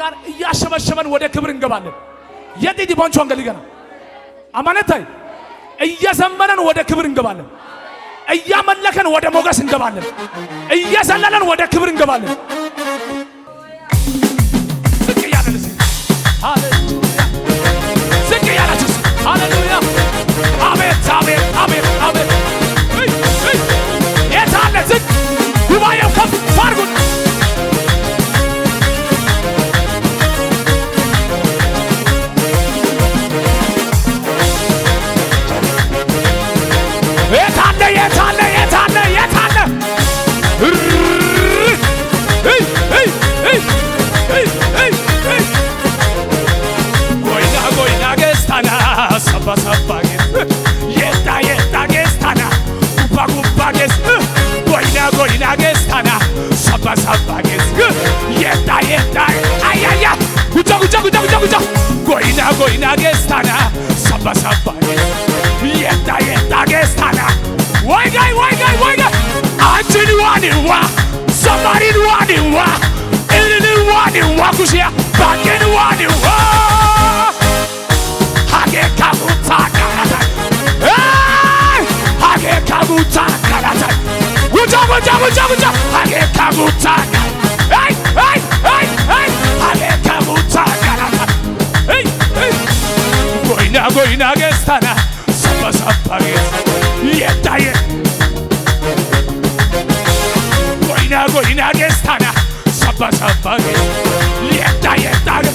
ጋር እያሸበሸበን ወደ ክብር እንገባለን። የዲዲ ቦንቾ አንገልገና አማነታይ እየዘመረን ወደ ክብር እንገባለን። እያመለከን ወደ ሞገስ እንገባለን። እየዘለለን ወደ ክብር እንገባለን። ዝቅ ያለን ሃሌሉያ ዝቅ ያላችሁ ሃሌሉያ አሜን አሜን አሜን አሜን የታለ ዝቅ ጉባኤው ከፍ አድርጉን። የታለ የታለ የታለ የታለ ጎይና ጎይና ገስታና ሰባ ሰባ የታ የታ ገስታና ጉባ ጉባ ገስ ጎይና ጎይና ገስታና ሰባ ሰባ ገስ የታ የታ አያያ ጉጃ ጉጃ ጉጃ ጉጃ ጉጃ ጎይና ጎይና ገስታና ሰባ ሰባ የታ የታ ገስታና ወይ ጋይ አንቺን ዋንዋ ሰማሪን ዋንዋ እልን ዋንዋ ኩሽያ ባንገን ዋንዋ ሀጌ ካቡታ ካላታይ ሀጌ ካቡታ ካላታይ ውጫ ውጫ ውጫ ውጫ ሀጌ ካቡታ ሀጌ ካቡታ ካላታይ ጎይና ጎይና ገስታና ሰባሰባ ገስ የታየ ጎይና ጎይና ገስታና ሰባሰባ ገስ የታየ ታገ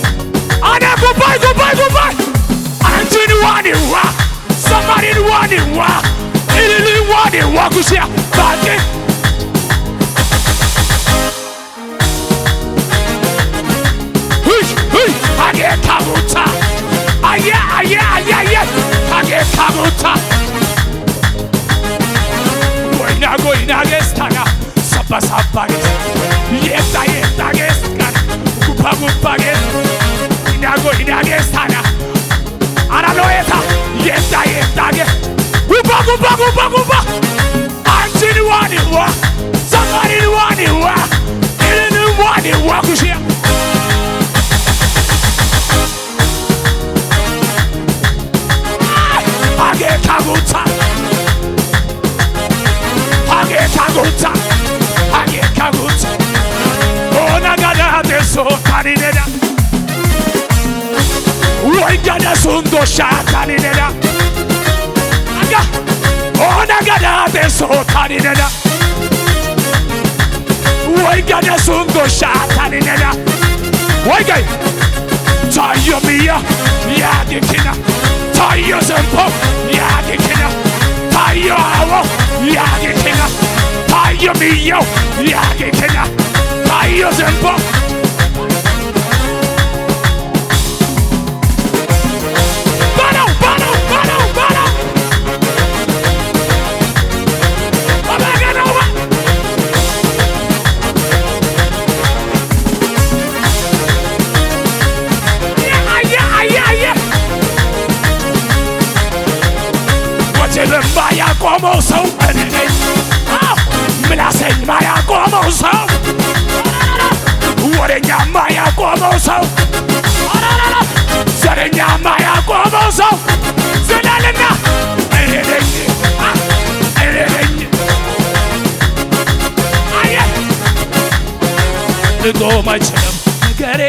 አነ ጉባይ ጉባይ ጉባይ አንቺን ዋንዋ ሰማሪን ዋንዋ እልል ዋንዋ ኩሽያ ባንጌ ሀጌ ካቡታ አየ አየ አየ አየ ሀጌ ካቡታ ጎይና ጎይና ገስታና ሰባ ሰባ ገስ የታ የታ ገስታና ጉባ ጉባ ገስ ጎይና ጎይና ገስታና አራሎየታ የታ የታ ገስ ጉባ ጉባ ጉባ ጉባ አንቺን ዋንዋ ሰማሪን ዋንዋ እልን ዋንዋ ኩሽያ ሀጌ ካቡታ ሀጌ ካቡታ ሀጌ ካቡታ ኦናጋዳ ደሶ ካኒነዳ ወይ ጋዳ ሱንዶሻ ካኒነዳ አጋ ኦናጋዳ ደሶ ካኒነዳ ወይ ጋዳ ሱንዶሻ ካኒነዳ ወይ ጋይ ታዮ ሚያ ያዲኪና ታዮ ዘንፖ ያዲኪና ታዮ አዎ ያዲኪና ታዮ ሚያው ያዲኪና ታዮ ዘንፖ ባለው ባለው ባለው ባለው አባገናው ማያቆመው ሰው እኔ ነኝ። ምላሴን ማያቆመው ሰው ወሬኛ ማያቆመው ሰው ዘረኛ ማያቆመው ሰው ዘላልና እኔ ነኝ እኔ ነኝ። አየ ልቆም አይችልም ነገሬ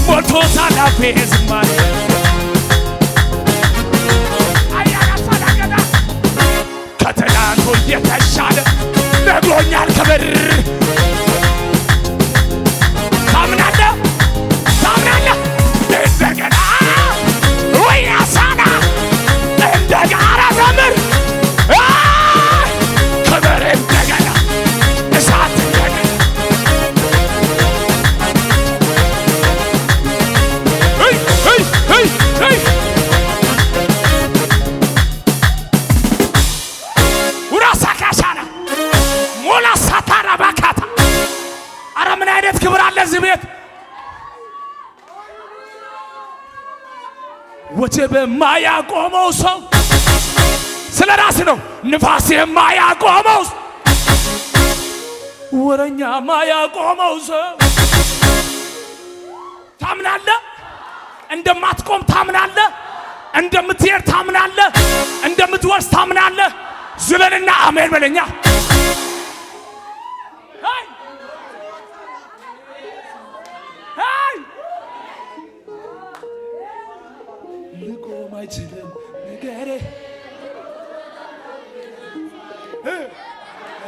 ሞልቶታል አፌ ዝማሬ ከትናንቱ የተሻለ ነግሮኛል ክብር ታምናለህ ታምናለህ እንደገና ወይ አሳና እንደጋራ ዘምር ክብር እንደገና እሳት እንደገና ክብር አለ እዚህ ቤት። ወጀብ የማያቆመው ሰው ስለ ራስ ነው። ንፋስ የማያቆመው ወረኛ የማያቆመው ሰው እንደማትቆም ታምናለህ? እንደምትሄድ ታምናለህ? እንደምትወርስ ታምናለህ? ዝለልና አሜን በለኛ። ልቆም አይችልም ነገሬ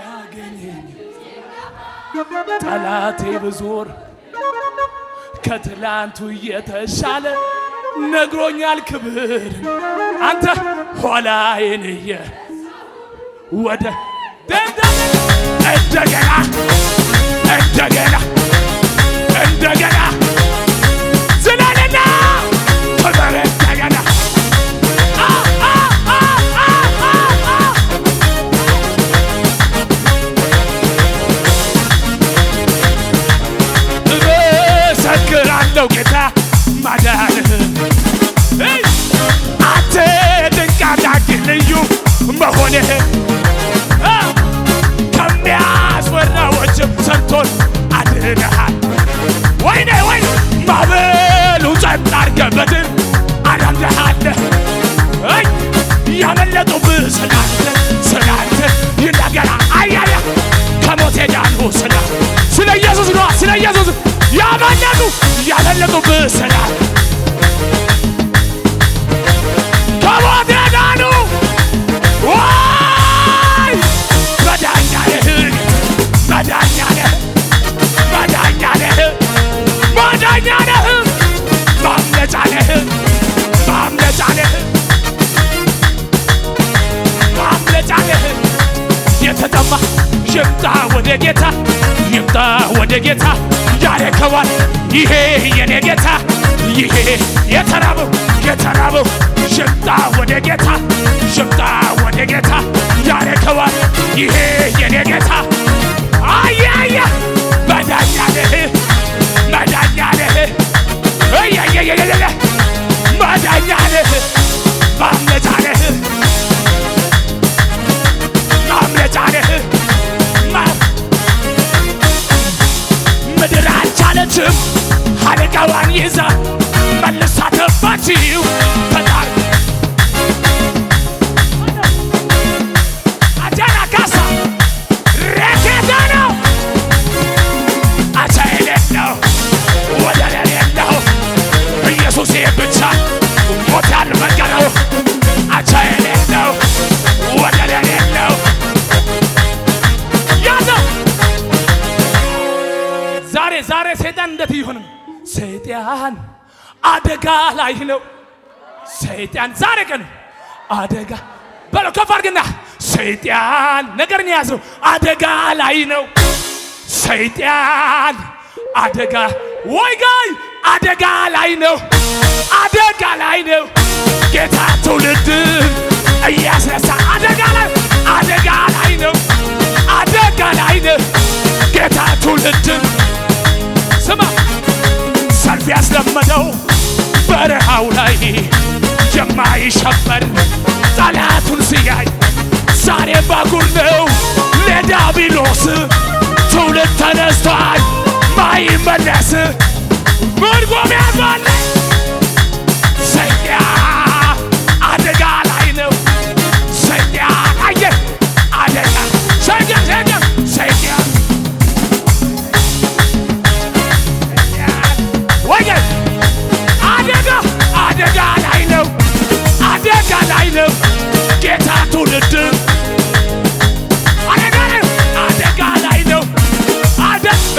ያገኘኝ ጠላቴ ብዙር ከትላንቱ የተሻለ ነግሮኛል ክብር አንተ ኋላዬን ወደ እንደገና እንደገና እንደገና ዝለልና ክብር እንደገና እመሰክራለሁ ጌታ ማዳንህን አንተ ድንቅ አድራጊ ልዩ መሆንህን ከሚያስፈራዎችም ሰንቶን አድነሃል። ወይኔ ወይኔ ማዕበሉ ጸጥ አድርገህ በድል አዳንሃለህ። ያመለጡብህ ስላንተ ይናገራ አያያ ከሞት ዳኑ ስለ ኢየሱስ ነዋ ስለ ኢየሱስ ያመለጡብህ ስላንተ ከሞት ዳኑ ዋይ መዳኛ ነህ መዳኛ ነህ መዳኛ ነህ መዳኛ ነህ ማምለጫ ነህ ማምለጫ ነህ ማምለጫ ነህ። የተጠማ ይምጣ ወደ ጌታ ይምጣ ወደ ጌታ ያረከዋል ይሄ የኔ ጌታ ይሄ የተራበው ይምጣ ወደ ጌታ ይምጣ ወደ ጌታ ያረከዋል ይሄ የኔ ጌታ አያያ መዳኛ ነህ መዳኛ ነህ እያያያያያ መዳኛ ነህ ማምለጫ ነህ ማምለጫ ነህ ምድር አልቻለችም አለቃዋን ይዛ መልሳ ተፋችው ፈጣሪ አጃና ካሳ ረኬታ ነው አቻ የሌለው ወደር የሌለው ኢየሱስ ብቻ ሞት ያልበገረው አቻ የሌለው ወደር የሌለው ያዘው ዛሬ ሰይጣን እንዴት ይሆንም? ሰይጣን አደጋ ላይ ነው። ሰይጣን ዛሬ ቀን አደጋ በለው ከፍ አድርግና ሰይጣን ነገርን ያዘው አደጋ ላይ ነው። ሰይጣን አደጋ ወይ ጋይ አደጋ ላይ ነው። አደጋ ላይ ነው። ጌታ ትውልድ እያስነሳ አደጋ ላይ ነው። አደጋ ላይ ነው። ጌታ ትውልድ ስማ ሰልፍ ያስለመደው በረሃው ላይ የማይሸበር ጠላቱን ሲያይ ዛሬ ባጉር ነው ለዲያብሎስ ትውልድ ተነስቷል ማይመለስ ምርጎም ያባለ ሰይጣን አደጋ ላይ ነው። ሰይጣን አየ አደጋ ሰይጣን ወየ አደጋ ላይ ነው። አደጋ ላይ ነው። ጌታ ትውልድ አደጋ ላይ ነው።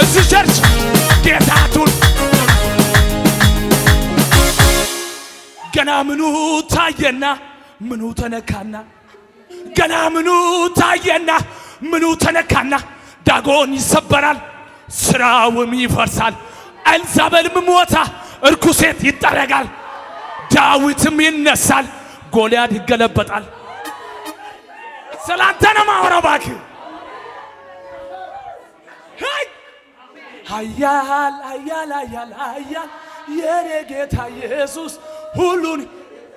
እዚህ ቸርች ጌታ ገና ምኑ ታየና ምኑ ተነካና ገና ምኑ ታየና ምኑ ተነካና ዳጎን ይሰበራል ስራውም ይፈርሳል። ኤልዛቤልም ሞታ እርኩሴት ይጠረጋል። ዳዊትም ይነሳል ጎልያድ ይገለበጣል። ስላንተ ነው ማወራው እባክህ። ኃያል ኃያል ኃያል ኃያል የኔ ጌታ ኢየሱስ ሁሉን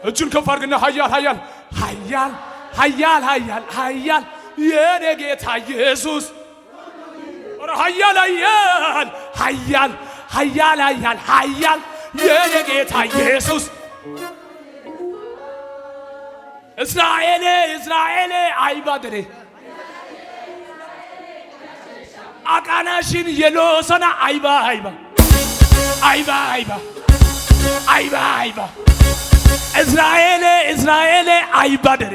እጁን ከፍ አድርግና ኃያል ኃያል ኃያል ኃያል ኃያል ኃያል የኔ ጌታ ኢየሱስ ኃያል ኃያል ኃያል ኃያል ኃያል ኃያል የኔ ጌታ ኢየሱስ እስራኤል አይባደሬ አቃናሽን የሎሰና አይባ እስራኤል አይባደሬ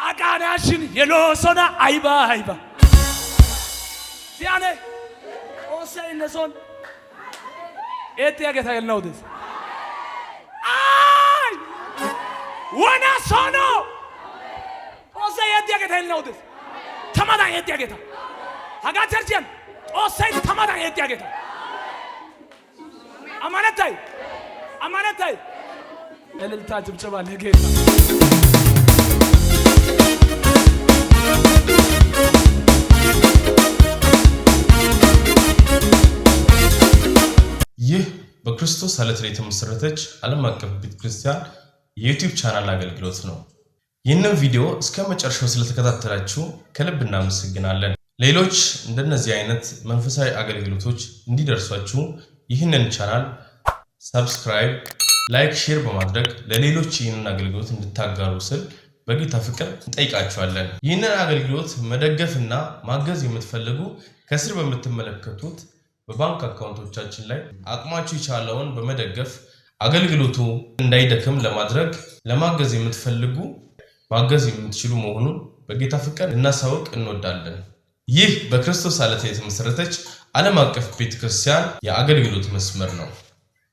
አቃናሽን የሎሰና አይባ ሲያኔ ኦሰይ ነሶን ኤቲያገታ የልነውደስ አይ ወና ሶኖ ኦሰይ ኤቲያገታ የልነውደስ ተማዳ ኤቲያገታ ሀጋ ቸርቸን ኦሰይ ተማዳ ኤቲያገታ አማነታይ እልልታ ጭብጨባ ለጌታ ይህ በክርስቶስ ዓለት ላይ የተመሰረተች ዓለም አቀፍ ቤተክርስቲያን የዩቲዩብ ቻናል አገልግሎት ነው። ይህንን ቪዲዮ እስከ መጨረሻው ስለተከታተላችሁ ከልብ እናመሰግናለን። ሌሎች እንደነዚህ አይነት መንፈሳዊ አገልግሎቶች እንዲደርሷችሁ ይህንን ቻናል ሰብስክራይብ፣ ላይክ፣ ሼር በማድረግ ለሌሎች ይህንን አገልግሎት እንድታጋሩ ስል በጌታ ፍቅር እንጠይቃችኋለን። ይህንን አገልግሎት መደገፍና ማገዝ የምትፈልጉ ከስር በምትመለከቱት በባንክ አካውንቶቻችን ላይ አቅማችሁ የቻለውን በመደገፍ አገልግሎቱ እንዳይደክም ለማገዝ የምትፈልጉ ማገዝ የምትችሉ መሆኑን በጌታ ፍቅር እናሳውቅ እንወዳለን። ይህ በክርስቶስ ዓለት የተመሰረተች ዓለም አቀፍ ቤተክርስቲያን የአገልግሎት መስመር ነው።